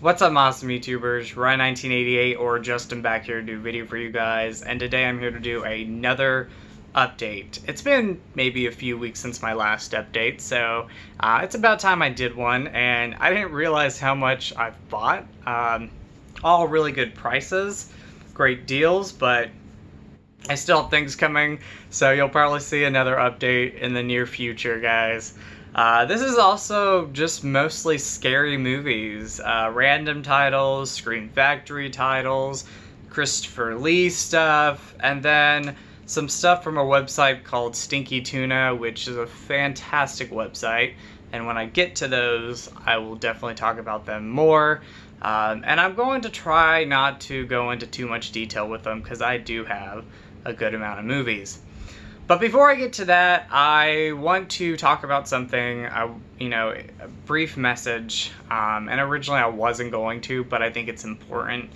What's up, awesome YouTubers? Ryan1988 or Justin back here to do a video for you guys, and today I'm here to do another update. It's been maybe a few weeks since my last update, so it's about time I did one, and I didn't realize how much I've bought. All really good prices, great deals, but I still have things coming, so you'll probably see another update in the near future, guys. This is also just mostly scary movies, random titles, Scream Factory titles, Christopher Lee stuff, and then some stuff from a website called Stinky Tuna, which is a fantastic website, and when I get to those, I will definitely talk about them more. And I'm going to try not to go into too much detail with them, because I do have a good amount of movies. But before I get to that, I want to talk about something, a brief message, and originally I wasn't going to, but I think it's important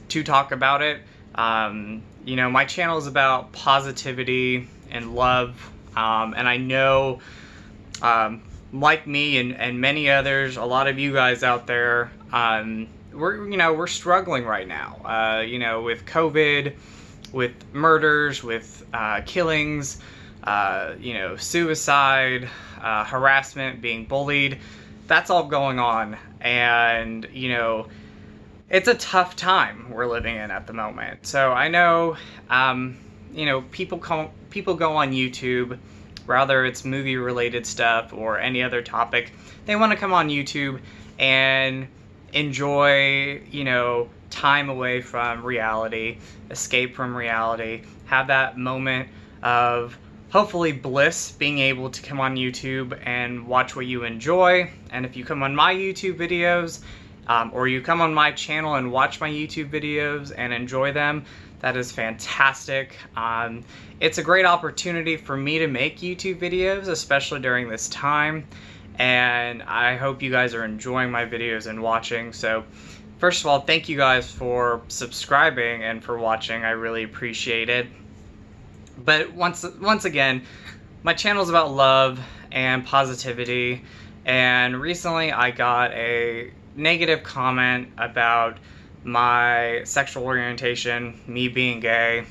to talk about it. My channel is about positivity and love, and I know, like me and many others, a lot of you guys out there, we're struggling right now, with COVID, with murders, with killings, suicide, harassment, being bullied. That's all going on, and it's a tough time we're living in at the moment. So I know, people go on YouTube, whether it's movie related stuff or any other topic. They want to come on YouTube and enjoy, time away from reality, escape from reality, have that moment of hopefully bliss, being able to come on YouTube and watch what you enjoy. And if you come on my YouTube videos, or you come on my channel and watch my YouTube videos and enjoy them, that is fantastic. It's a great opportunity for me to make YouTube videos, especially during this time, and I hope you guys are enjoying my videos and watching. So first of all, thank you guys for subscribing and for watching. I really appreciate it. But once again, my channel is about love and positivity, and recently I got a negative comment about my sexual orientation, me being gay.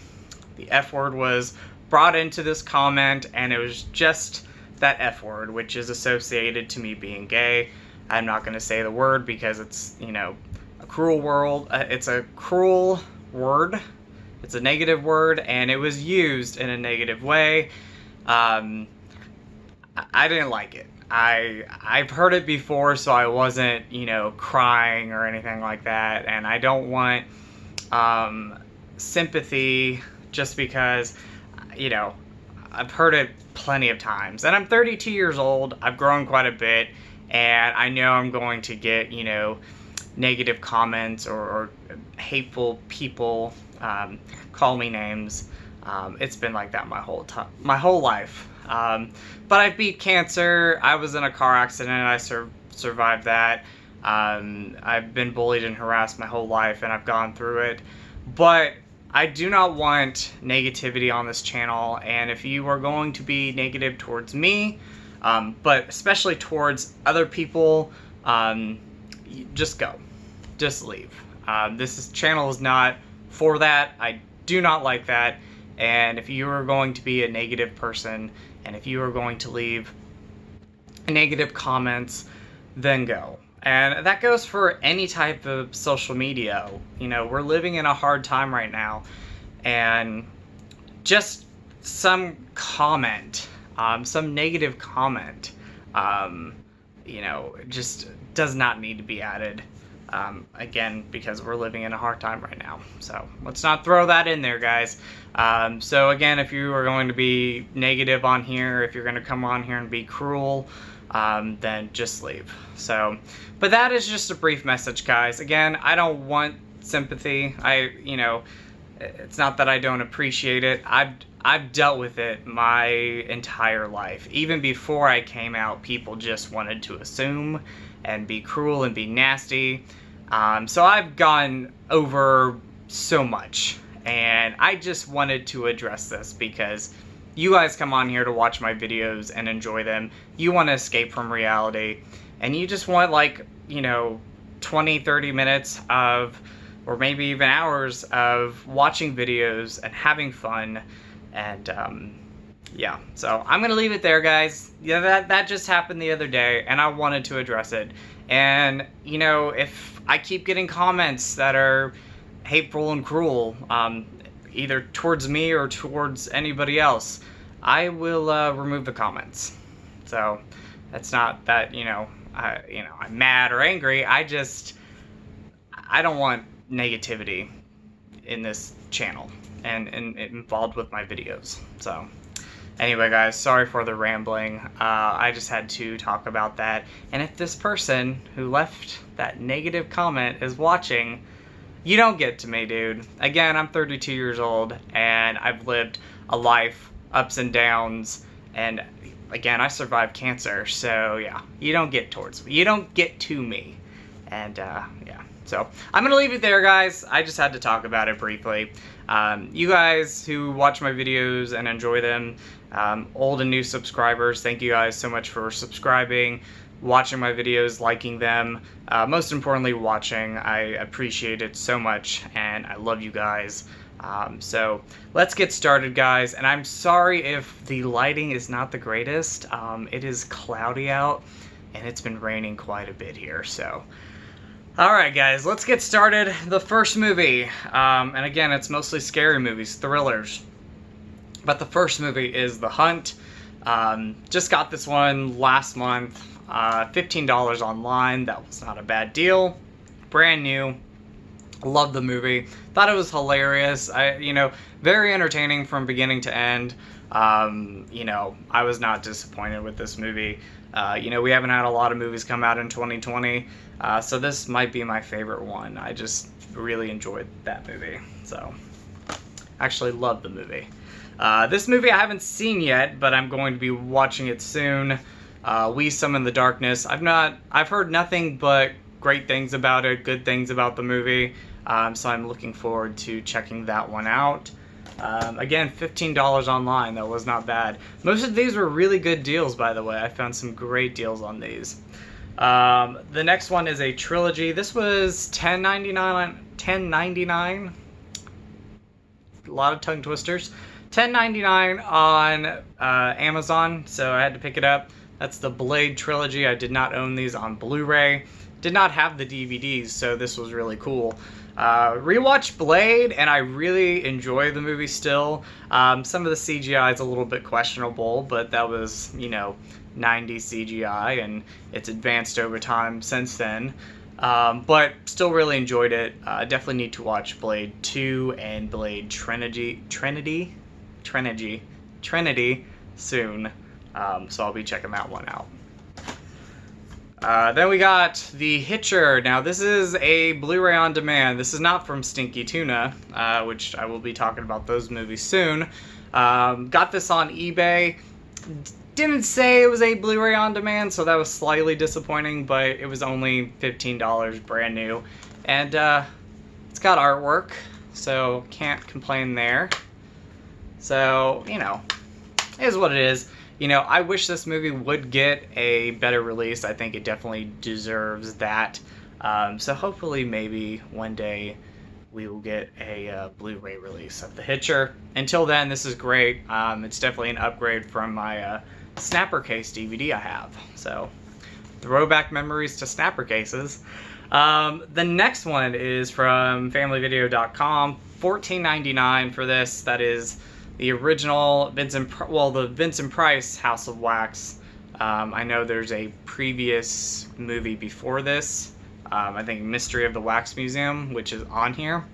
The F word was brought into this comment, and it was just that F word, which is associated to me being gay. I'm not going to say the word because it's, a cruel world. It's a cruel word. It's a negative word, and it was used in a negative way. I didn't like it. I've heard it before, so I wasn't, crying or anything like that, and I don't want sympathy just because, I've heard it plenty of times. And I'm 32 years old, I've grown quite a bit, and I know I'm going to get, negative comments or hateful people call me names. It's been like that my whole life. But I beat cancer. I was in a car accident and I survived that. I've been bullied and harassed my whole life, and I've gone through it. But I do not want negativity on this channel, and if you are going to be negative towards me, but especially towards other people, just go. Just leave. This channel is not for that. I do not like that. And if you are going to be a negative person, and if you are going to leave negative comments, then go. And that goes for any type of social media. We're living in a hard time right now, and just some comment, some negative comment, just does not need to be added. Again, because we're living in a hard time right now. So let's not throw that in there, guys. So again, if you are going to be negative on here, if you're going to come on here and be cruel, then just leave. So, but that is just a brief message, guys. Again, I don't want sympathy. It's not that I don't appreciate it. I've dealt with it my entire life. Even before I came out, people just wanted to assume and be cruel and be nasty. So I've gone over so much, and I just wanted to address this because you guys come on here to watch my videos and enjoy them. You want to escape from reality, and you just want, 20, 30 minutes of, or maybe even hours of watching videos and having fun. And yeah, so I'm gonna leave it there, guys. Yeah, that just happened the other day, and I wanted to address it. And you know, if I keep getting comments that are hateful and cruel, either towards me or towards anybody else, I will remove the comments. So that's not that, you know, I'm mad or angry. I don't want negativity in this channel and involved with my videos. So anyway, guys, sorry for the rambling. I just had to talk about that. And if this person who left that negative comment is watching, you don't get to me, dude. Again, I'm 32 years old, and I've lived a life, ups and downs, and again, I survived cancer, so yeah, you don't get towards me. You don't get to me. And yeah, so I'm gonna leave it there, guys. I just had to talk about it briefly. You guys who watch my videos and enjoy them, old and new subscribers, thank you guys so much for subscribing, watching my videos, liking them, most importantly watching. I appreciate it so much, and I love you guys. So let's get started, guys, and I'm sorry if the lighting is not the greatest. It is cloudy out, and it's been raining quite a bit here, so alright, guys, let's get started. The first movie, and again, it's mostly scary movies, thrillers, but the first movie is The Hunt. Just got this one last month, $15 online. That was not a bad deal. Brand new. Loved the movie. Thought it was hilarious. Very entertaining from beginning to end. I was not disappointed with this movie. We haven't had a lot of movies come out in 2020, so this might be my favorite one. I just really enjoyed that movie. So, actually loved the movie. This movie I haven't seen yet, but I'm going to be watching it soon. We Summon the Darkness. I've heard nothing but great things about it, good things about the movie. So I'm looking forward to checking that one out. Again, $15 online. That was not bad. Most of these were really good deals, by the way. I found some great deals on these. The next one is a Trilogy. This was $10.99. A lot of tongue twisters. $10.99 on Amazon, so I had to pick it up. That's the Blade Trilogy. I did not own these on Blu-ray. Did not have the DVDs, so this was really cool. Rewatched Blade, and I really enjoy the movie still. Some of the CGI is a little bit questionable, but that was, 90s CGI, and it's advanced over time since then. But still really enjoyed it. Definitely need to watch Blade 2 and Blade Trinity soon. So I'll be checking that one out. Then we got The Hitcher. Now this is a Blu-ray on demand. This is not from Stinky Tuna, which I will be talking about those movies soon. Got this on eBay. Didn't say it was a Blu-ray on demand, so that was slightly disappointing, but it was only $15, brand new. And it's got artwork, so can't complain there. So, it is what it is. I wish this movie would get a better release. I think it definitely deserves that. So hopefully maybe one day we will get a Blu-ray release of The Hitcher. Until then, this is great. It's definitely an upgrade from my Snapper case DVD I have. So throwback memories to Snapper cases. The next one is from FamilyVideo.com. $14.99 for this. That is the original the Vincent Price House of Wax. I know there's a previous movie before this. I think Mystery of the Wax Museum, which is on here.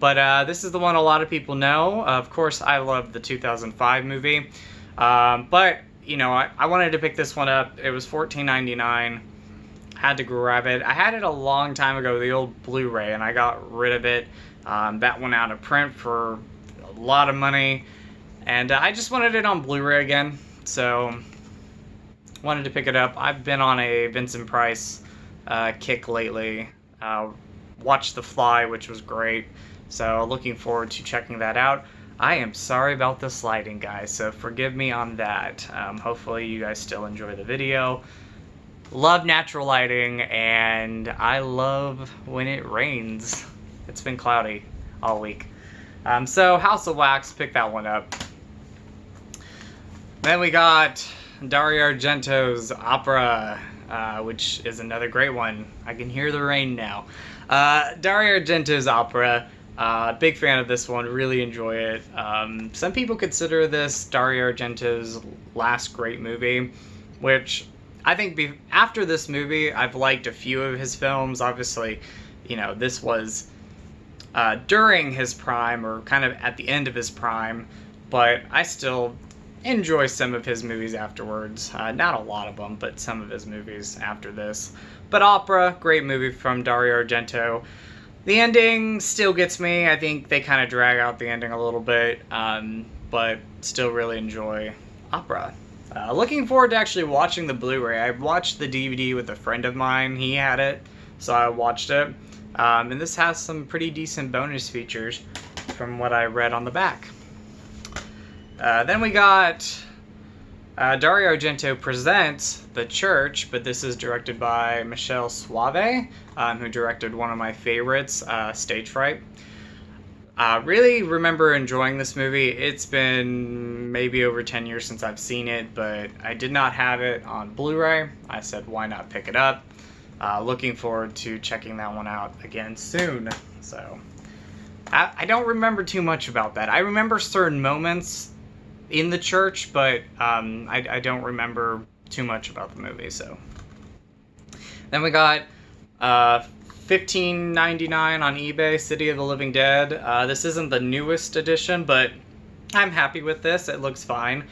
But this is the one a lot of people know. Of course, I love the 2005 movie. But, I wanted to pick this one up. It was $14.99. Had to grab it. I had it a long time ago, the old Blu-ray, and I got rid of it. That went out of print for a lot of money. And I just wanted it on Blu-ray again. So, wanted to pick it up. I've been on a Vincent Price kick lately. Watched The Fly, which was great. So, looking forward to checking that out. I am sorry about this lighting, guys, so forgive me on that. Hopefully you guys still enjoy the video. love natural lighting, and I love when it rains. It's been cloudy all week. So House of Wax, pick that one up. Then we got Dario Argento's Opera, which is another great one. I can hear the rain now. Dario Argento's Opera. Big fan of this one, really enjoy it. Some people consider this Dario Argento's last great movie, which I think after this movie, I've liked a few of his films. Obviously, you know, this was during his prime, or kind of at the end of his prime, but I still enjoy some of his movies afterwards. Not a lot of them, but some of his movies after this. But Opera, great movie from Dario Argento. The ending still gets me. I think they kind of drag out the ending a little bit, but still really enjoy Opera. Looking forward to actually watching the Blu-ray. I watched the DVD with a friend of mine. He had it, so I watched it. And this has some pretty decent bonus features from what I read on the back. Then we got Dario Argento Presents The Church, but this is directed by Michele Soavi, who directed one of my favorites, Stage Fright. Really remember enjoying this movie. It's been maybe over 10 years since I've seen it, but I did not have it on Blu-ray. I said, why not pick it up? Looking forward to checking that one out again soon. So I don't remember too much about that. I remember certain moments in the church, but I don't remember too much about the movie. So then we got $15.99 on eBay, City of the Living Dead. This isn't the newest edition, but I'm happy with this. It looks fine.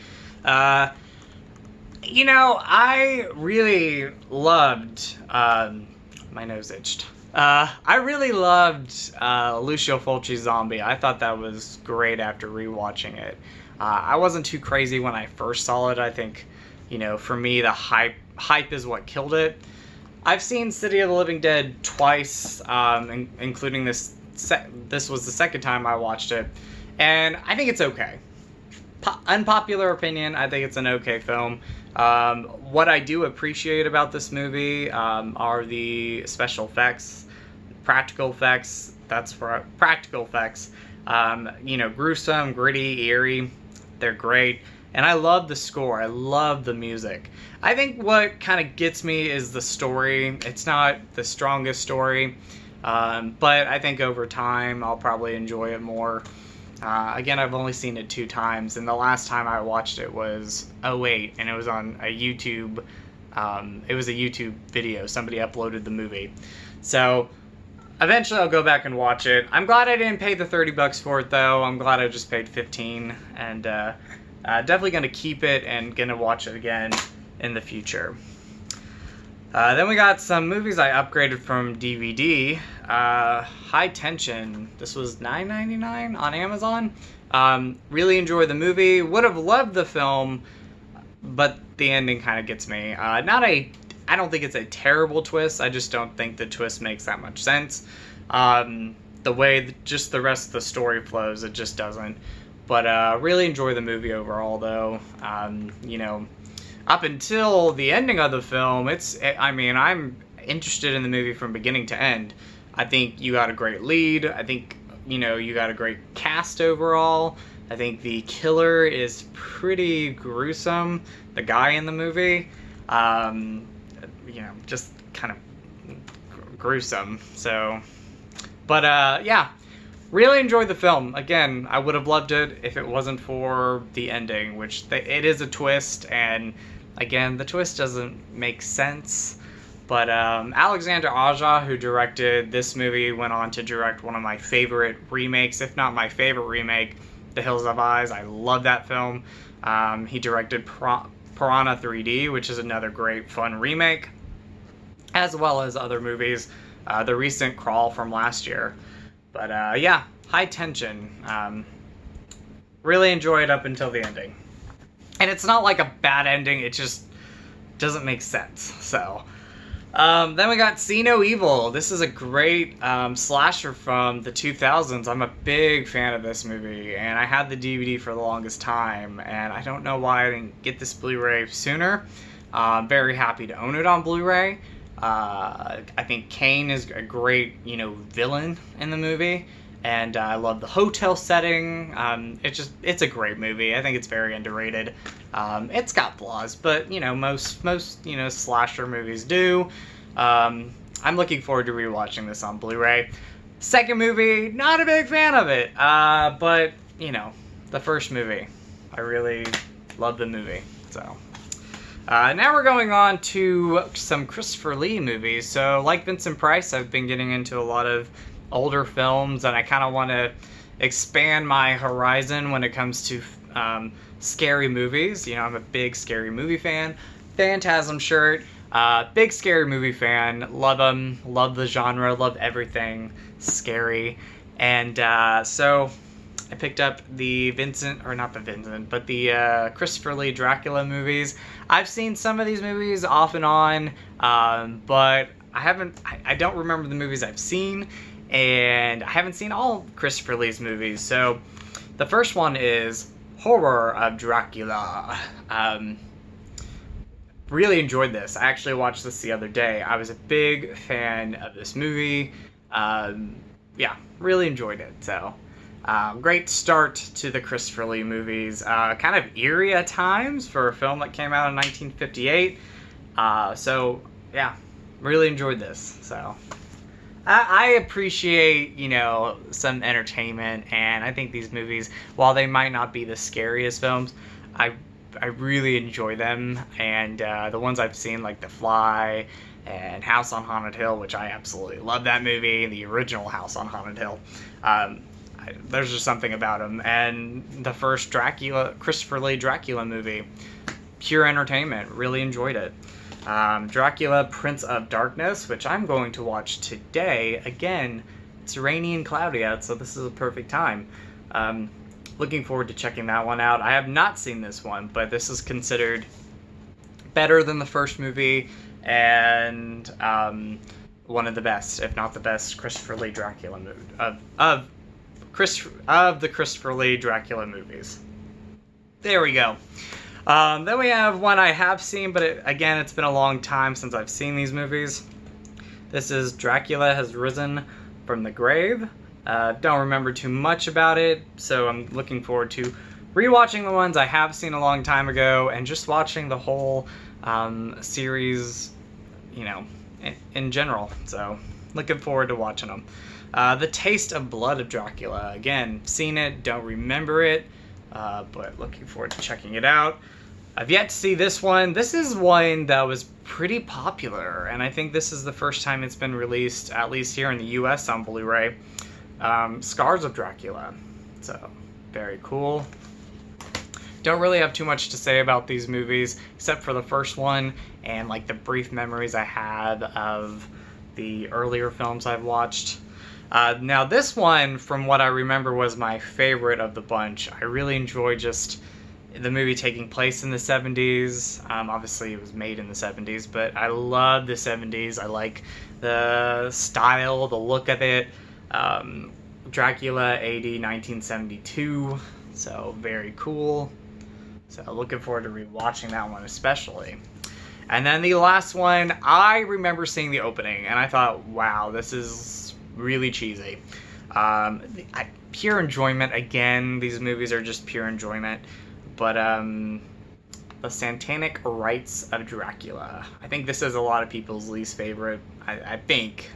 You know, I really loved my nose itched. I really loved Lucio Fulci's Zombie. I thought that was great after rewatching it. I wasn't too crazy when I first saw it. I think, you know, for me, the hype is what killed it. I've seen City of the Living Dead twice, including this. This was the second time I watched it, and I think it's okay. Unpopular opinion, I think it's an okay film. What I do appreciate about this movie are the special effects, practical effects. That's for practical effects. You know, gruesome, gritty, eerie. They're great. And I love the score. I love the music. I think what kind of gets me is the story. It's not the strongest story, but I think over time I'll probably enjoy it more. Again, I've only seen it 2 times, and the last time I watched it was 2008, and it was on a YouTube. It was a YouTube video. Somebody uploaded the movie, so eventually I'll go back and watch it. I'm glad I didn't pay the $30 for it, though. I'm glad I just paid $15, and definitely gonna keep it and gonna watch it again in the future. Then we got some movies I upgraded from DVD. High Tension. This was $9.99 on Amazon. Really enjoyed the movie. Would have loved the film, but the ending kind of gets me. I don't think it's a terrible twist. I just don't think the twist makes that much sense. The way just the rest of the story flows, it just doesn't. But really enjoy the movie overall, though. You know, up until the ending of the film, I'm interested in the movie from beginning to end. I think you got a great lead. I think, you know, you got a great cast overall. I think the killer is pretty gruesome. The guy in the movie, you know, just kind of gruesome. So, but yeah, really enjoyed the film. Again, I would have loved it if it wasn't for the ending, which it is a twist, and again, the twist doesn't make sense. But Alexander Aja, who directed this movie, went on to direct one of my favorite remakes, if not my favorite remake, The Hills Have Eyes. I love that film. He directed Piranha 3D, which is another great, fun remake, as well as other movies. The recent Crawl from last year. But yeah, High Tension. Really enjoyed up until the ending. And it's not like a bad ending, it just doesn't make sense. So, then we got Sane Evil. This is a great slasher from the 2000s. I'm a big fan of this movie, and I had the DVD for the longest time, and I don't know why I didn't get this Blu-ray sooner. Very happy to own it on Blu-ray. I think Kane is a great, villain in the movie, and I love the hotel setting. It's a great movie. I think it's very underrated. It's got flaws, but most slasher movies do. I'm looking forward to rewatching this on Blu-ray. Second movie, not a big fan of it, but the first movie, I really love the movie. So now we're going on to some Christopher Lee movies. So like Vincent Price, I've been getting into a lot of older films, and I kind of want to expand my horizon when it comes to scary movies. I'm a big scary movie fan. Phantasm shirt. Big scary movie fan. Love them. Love the genre. Love everything scary. And so I picked up the Christopher Lee Dracula movies. I've seen some of these movies off and on, but I don't remember the movies I've seen, and I haven't seen all Christopher Lee's movies. So the first one is Horror of Dracula. Really enjoyed this. I actually watched this the other day. I was a big fan of this movie. Yeah, really enjoyed it. So great start to the Christopher Lee movies. Kind of eerie at times for a film that came out in 1958. So yeah, really enjoyed this. So I appreciate, some entertainment, and I think these movies, while they might not be the scariest films, I really enjoy them. And the ones I've seen, like The Fly and House on Haunted Hill, which I absolutely love that movie, the original House on Haunted Hill. There's just something about them. And the first Christopher Lee Dracula movie, pure entertainment. Really enjoyed it. Dracula, Prince of Darkness, which I'm going to watch today. Again, it's rainy and cloudy out, so this is a perfect time. Looking forward to checking that one out. I have not seen this one, but this is considered better than the first movie, and one of the best, if not the best, Christopher Lee Dracula movie of the Christopher Lee Dracula movies. There we go. Then we have one I have seen, but it's been a long time since I've seen these movies. This is Dracula Has Risen from the Grave. Don't remember too much about it, so I'm looking forward to rewatching the ones I have seen a long time ago, and just watching the whole series, in general. So looking forward to watching them. The Taste of Blood of Dracula. Again, seen it, don't remember it, but looking forward to checking it out. I've yet to see this one. This is one that was pretty popular, and I think this is the first time it's been released, at least here in the US on Blu-ray. Scars of Dracula. So, very cool. Don't really have too much to say about these movies, except for the first one, and like the brief memories I had of the earlier films I've watched. Now this one, from what I remember, was my favorite of the bunch. I really enjoyed just the movie taking place in the 70s. Obviously it was made in the 70s, but I love the 70s. I like the style, the look of it. Dracula AD 1972, so very cool. So looking forward to rewatching that one especially. And then the last one, I remember seeing the opening, and I thought, wow, this is really cheesy. Pure enjoyment. Again, these movies are just pure enjoyment. But The Satanic Rites of Dracula. I think this is a lot of people's least favorite. I think.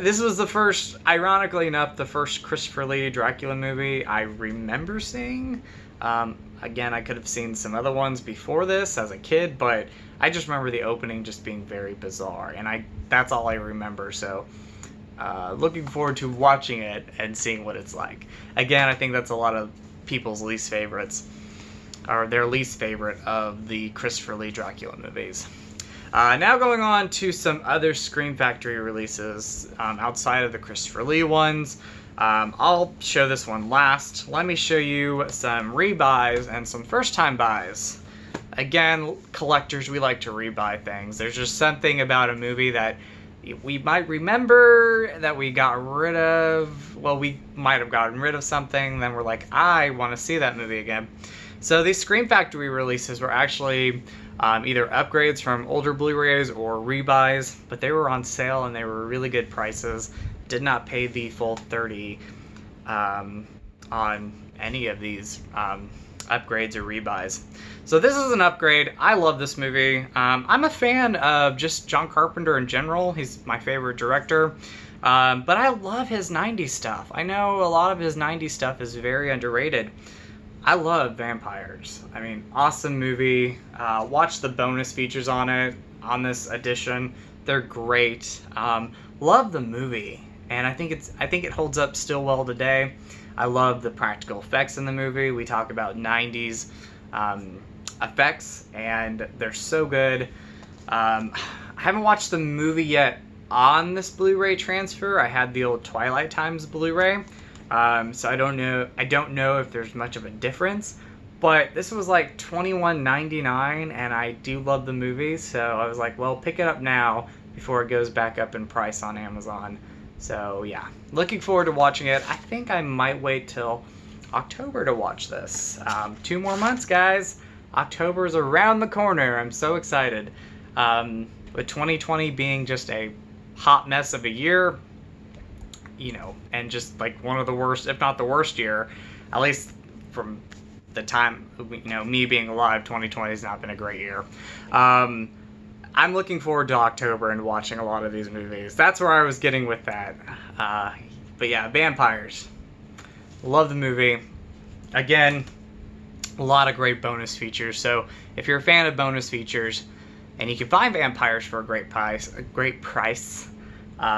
This was the first, ironically enough, the first Christopher Lee Dracula movie I remember seeing. Again, I could have seen some other ones before this as a kid, but I just remember the opening just being very bizarre, and that's all I remember. So looking forward to watching it and seeing what it's like. Again, I think that's a lot of people's least favorites, or their least favorite of the Christopher Lee Dracula movies. Now going on to some other Scream Factory releases outside of the Christopher Lee ones. I'll show this one last. Let me show you some rebuys and some first-time buys. Again, collectors, we like to rebuy things. There's just something about a movie that we might remember that we got rid of. Well, we might have gotten rid of something, then we're like, I want to see that movie again. So these Scream Factory releases were actually either upgrades from older Blu-rays or rebuys, but they were on sale and they were really good prices. Did not pay the full 30 on any of these upgrades or rebuys. So this is an upgrade. I love this movie. I'm a fan of just John Carpenter in general. He's my favorite director. But I love his 90s stuff. I know a lot of his 90s stuff is very underrated. I love Vampires. I mean, awesome movie. Watch the bonus features on it, on this edition. They're great. Love the movie. And I think it holds up still well today. I love the practical effects in the movie. We talk about 90s effects, and they're so good. I haven't watched the movie yet on this Blu-ray transfer. I had the old Twilight Times Blu-ray, so I don't know if there's much of a difference. But this was like $21.99, and I do love the movie, so I was like, well, pick it up now before it goes back up in price on Amazon. So yeah, looking forward to watching it. I think I might wait till October to watch this. 2 more months, guys. October is around the corner. I'm so excited. With 2020 being just a hot mess of a year, you know, and just like one of the worst, if not the worst year, at least from the time, you know, me being alive, 2020 has not been a great year. I'm looking forward to October and watching a lot of these movies. That's where I was getting with that. But yeah, Vampires. Love the movie. Again, a lot of great bonus features. So if you're a fan of bonus features and you can find Vampires for a great price,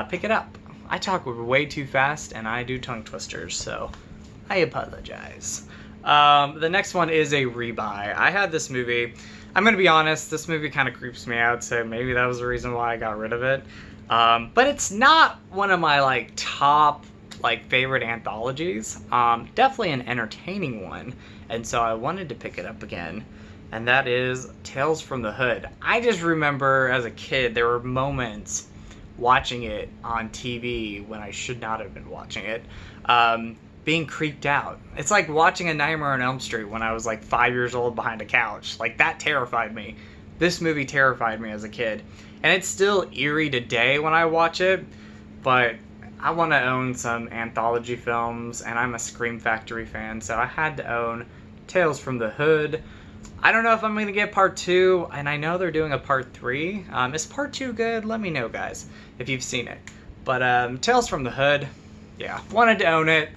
pick it up. I talk way too fast and I do tongue twisters, so I apologize. The next one is a rebuy. I had this movie. I'm going to be honest, this movie kind of creeps me out, so maybe that was the reason why I got rid of it. But it's not one of my like top favorite anthologies. Definitely an entertaining one, and so I wanted to pick it up again. And that is Tales from the Hood. I just remember as a kid there were moments watching it on TV when I should not have been watching it, being creeped out. It's like watching A Nightmare on Elm Street when I was like 5 years old behind a couch. Like, that terrified me. This movie terrified me as a kid. And it's still eerie today when I watch it, but I want to own some anthology films, and I'm a Scream Factory fan, so I had to own Tales from the Hood. I don't know if I'm going to get part 2, and I know they're doing a part 3. Is part 2 good? Let me know, guys, if you've seen it. But Tales from the Hood, yeah, wanted to own it.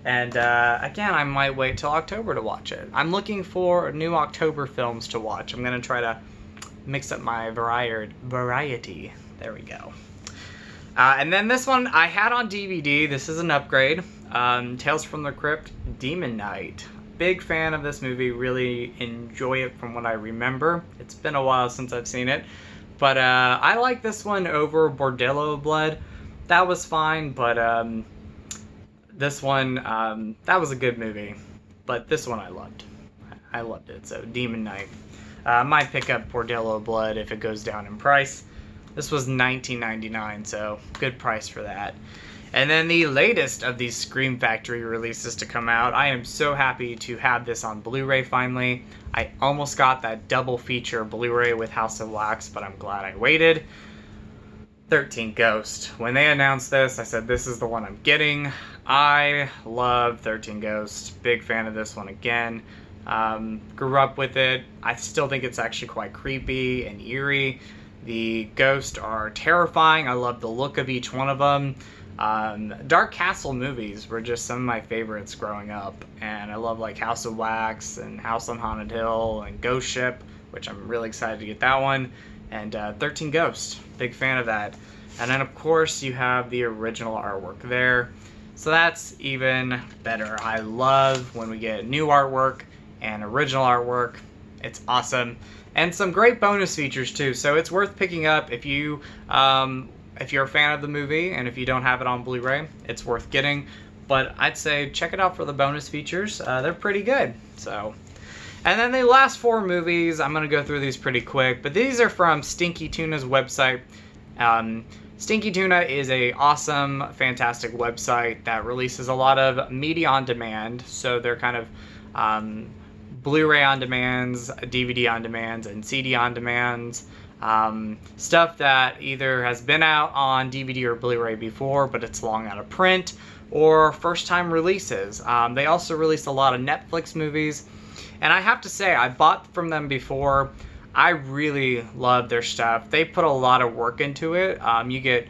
And again, I might wait till October to watch it. I'm looking for new October films to watch. I'm going to try to mix up my variety. There we go. And then this one I had on DVD. This is an upgrade. Tales from the Crypt, Demon Knight. Big fan of this movie. Really enjoy it from what I remember. It's been a while since I've seen it. But I like this one over Bordello of Blood. That was fine, but this one, that was a good movie, but this one I loved. I loved it, so Demon Knight. Might pick up Bordello of Blood if it goes down in price. This was $19.99, so good price for that. And then the latest of these Scream Factory releases to come out. I am so happy to have this on Blu-ray finally. I almost got that double feature Blu-ray with House of Wax, but I'm glad I waited. 13 Ghost. When they announced this, I said this is the one I'm getting. I love 13 Ghost. Big fan of this one again. Grew up with it. I still think it's actually quite creepy and eerie. The ghosts are terrifying. I love the look of each one of them. Dark Castle movies were just some of my favorites growing up. And I love like House of Wax and House on Haunted Hill and Ghost Ship, which I'm really excited to get that one. And 13 Ghosts. Big fan of that. And then of course you have the original artwork there. So that's even better. I love when we get new artwork and original artwork. It's awesome. And some great bonus features too. So it's worth picking up if you're a fan of the movie and if you don't have it on Blu-ray, it's worth getting. But I'd say check it out for the bonus features. They're pretty good. So, and then the last 4 movies, I'm going to go through these pretty quick, but these are from Stinky Tuna's website. Stinky Tuna is a awesome, fantastic website that releases a lot of media on demand. So they're kind of Blu-ray on demands, DVD on demands, and CD on demands. Stuff that either has been out on DVD or Blu-ray before, but it's long out of print, or first-time releases. They also release a lot of Netflix movies, and I have to say, I bought from them before. I really love their stuff. They put a lot of work into it. You get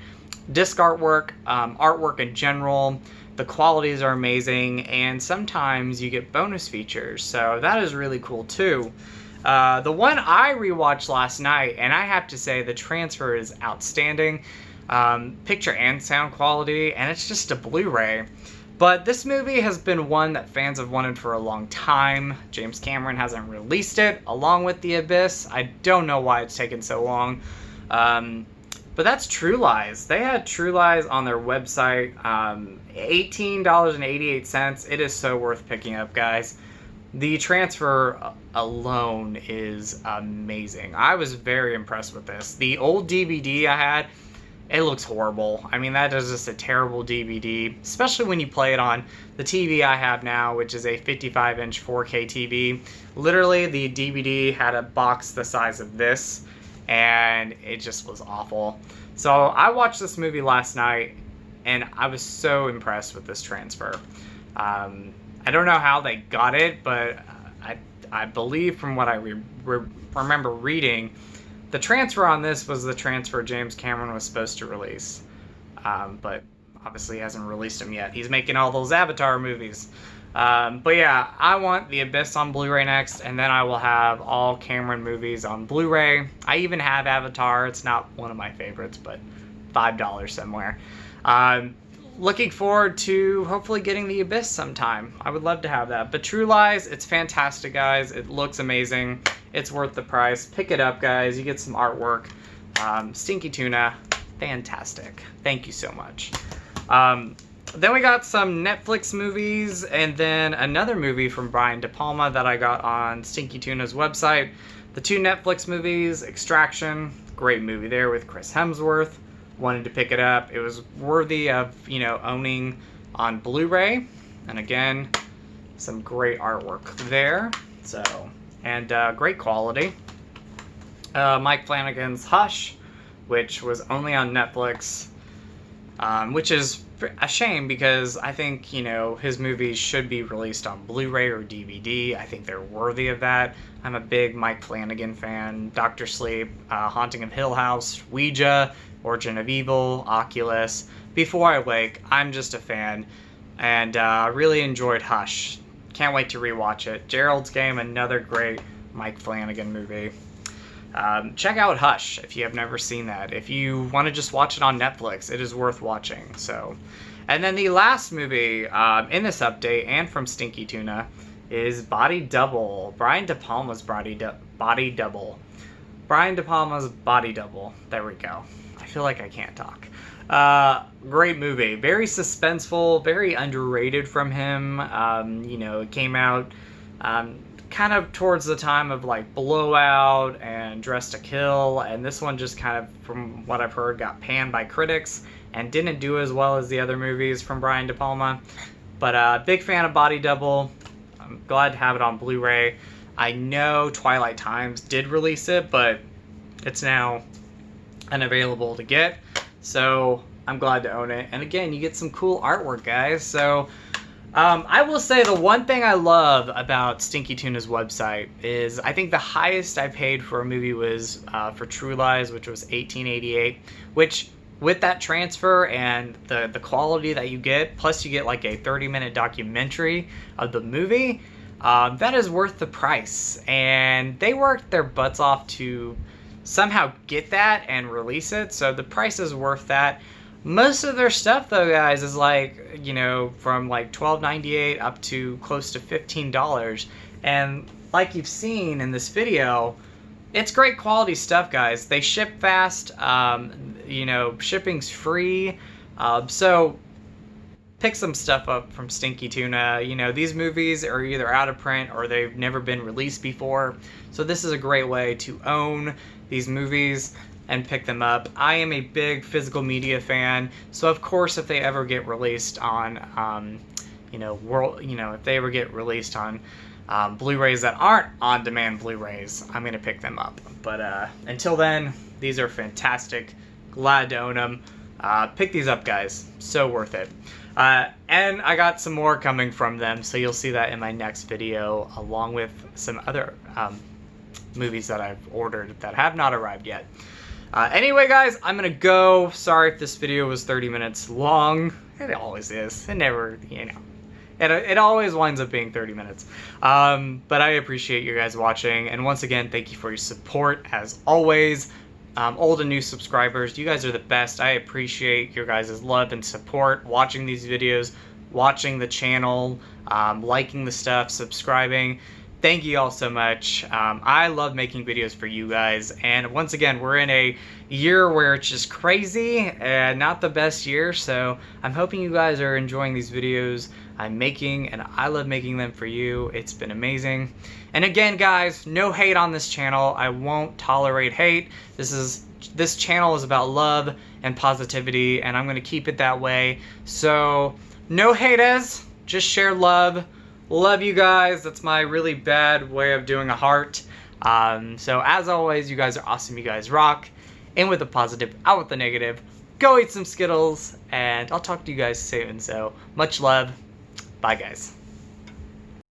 disc artwork, artwork in general. The qualities are amazing, and sometimes you get bonus features, so that is really cool too. The one I rewatched last night, and I have to say the transfer is outstanding. Picture and sound quality, and it's just a Blu-ray. But this movie has been one that fans have wanted for a long time. James Cameron hasn't released it, along with The Abyss. I don't know why it's taken so long. But that's True Lies. They had True Lies on their website. $18.88. It is so worth picking up, guys. The transfer alone is amazing. I was very impressed with this. The old DVD I had, it looks horrible. I mean, that is just a terrible DVD, especially when you play it on the TV I have now, which is a 55-inch 4K TV. Literally, the DVD had a box the size of this, and it just was awful. So I watched this movie last night, and I was so impressed with this transfer. I don't know how they got it, but I believe from what I remember reading, the transfer on this was the transfer James Cameron was supposed to release. But obviously he hasn't released them yet. He's making all those Avatar movies. But yeah, I want The Abyss on Blu-ray next, and then I will have all Cameron movies on Blu-ray. I even have Avatar. It's not one of my favorites, but $5 somewhere. Looking forward to hopefully getting The Abyss sometime. I would love to have that. But True Lies, it's fantastic, guys. It looks amazing. It's worth the price. Pick it up, guys. You get some artwork. Stinky Tuna, fantastic. Thank you so much. Then we got some Netflix movies, and then another movie from Brian De Palma that I got on Stinky Tuna's website. The two Netflix movies, Extraction, great movie there with Chris Hemsworth. Wanted to pick it up. It was worthy of, owning on Blu-ray. And again, some great artwork there. So, and great quality. Mike Flanagan's Hush, which was only on Netflix, which is a shame because I think, his movies should be released on Blu-ray or DVD. I think they're worthy of that. I'm a big Mike Flanagan fan. Dr. Sleep, Haunting of Hill House, Ouija, Origin of Evil, Oculus. Before I Wake, I'm just a fan, and really enjoyed Hush. Can't wait to rewatch it. Gerald's Game, another great Mike Flanagan movie. Check out Hush if you have never seen that. If you want to just watch it on Netflix, it is worth watching. So, and then the last movie in this update and from Stinky Tuna is Body Double. Brian De Palma's Body Double. Brian De Palma's Body Double. There we go. I feel like I can't talk. Great movie. Very suspenseful, very underrated from him. It came out kind of towards the time of like Blowout and Dress to Kill, and this one just kind of, from what I've heard, got panned by critics and didn't do as well as the other movies from Brian De Palma. But big fan of Body Double. I'm glad to have it on Blu-ray. I know Twilight Times did release it, but it's now unavailable to get, so I'm glad to own it. And again, you get some cool artwork, guys. So I will say the one thing I love about Stinky Tuna's website is I think the highest I paid for a movie was for True Lies, which was $18.88, which with that transfer and the quality that you get, plus you get like a 30-minute documentary of the movie, that is worth the price. And they worked their butts off to somehow get that and release it, so the price is worth that. Most of their stuff, though, guys, is like, from like $12.98 up to close to $15. And like you've seen in this video, it's great quality stuff, guys. They ship fast, shipping's free. So pick some stuff up from Stinky Tuna. These movies are either out of print or they've never been released before. So this is a great way to own these movies and pick them up. I am a big physical media fan, so of course if they ever get released on if they ever get released on Blu-rays that aren't on-demand Blu-rays, I'm going to pick them up. But until then, these are fantastic. Glad to own them. Pick these up, guys. So worth it. And I got some more coming from them, so you'll see that in my next video, along with some other movies that I've ordered that have not arrived yet. Anyway, guys, I'm going to go. Sorry if this video was 30 minutes long. It always is. It never, you know. It always winds up being 30 minutes. But I appreciate you guys watching. And once again, thank you for your support, as always. Old and new subscribers, you guys are the best. I appreciate your guys' love and support, watching these videos, watching the channel, liking the stuff, subscribing. Thank you all so much. I love making videos for you guys. And once again, we're in a year where it's just crazy and not the best year. So I'm hoping you guys are enjoying these videos I'm making, and I love making them for you. It's been amazing. And again, guys, no hate on this channel. I won't tolerate hate. This channel is about love and positivity, and I'm going to keep it that way. So no haters, just share love. Love you guys. That's my really bad way of doing a heart. So as always, you guys are awesome. You guys rock. In with the positive, out with the negative. Go eat some Skittles, and I'll talk to you guys soon. So much love. Bye, guys.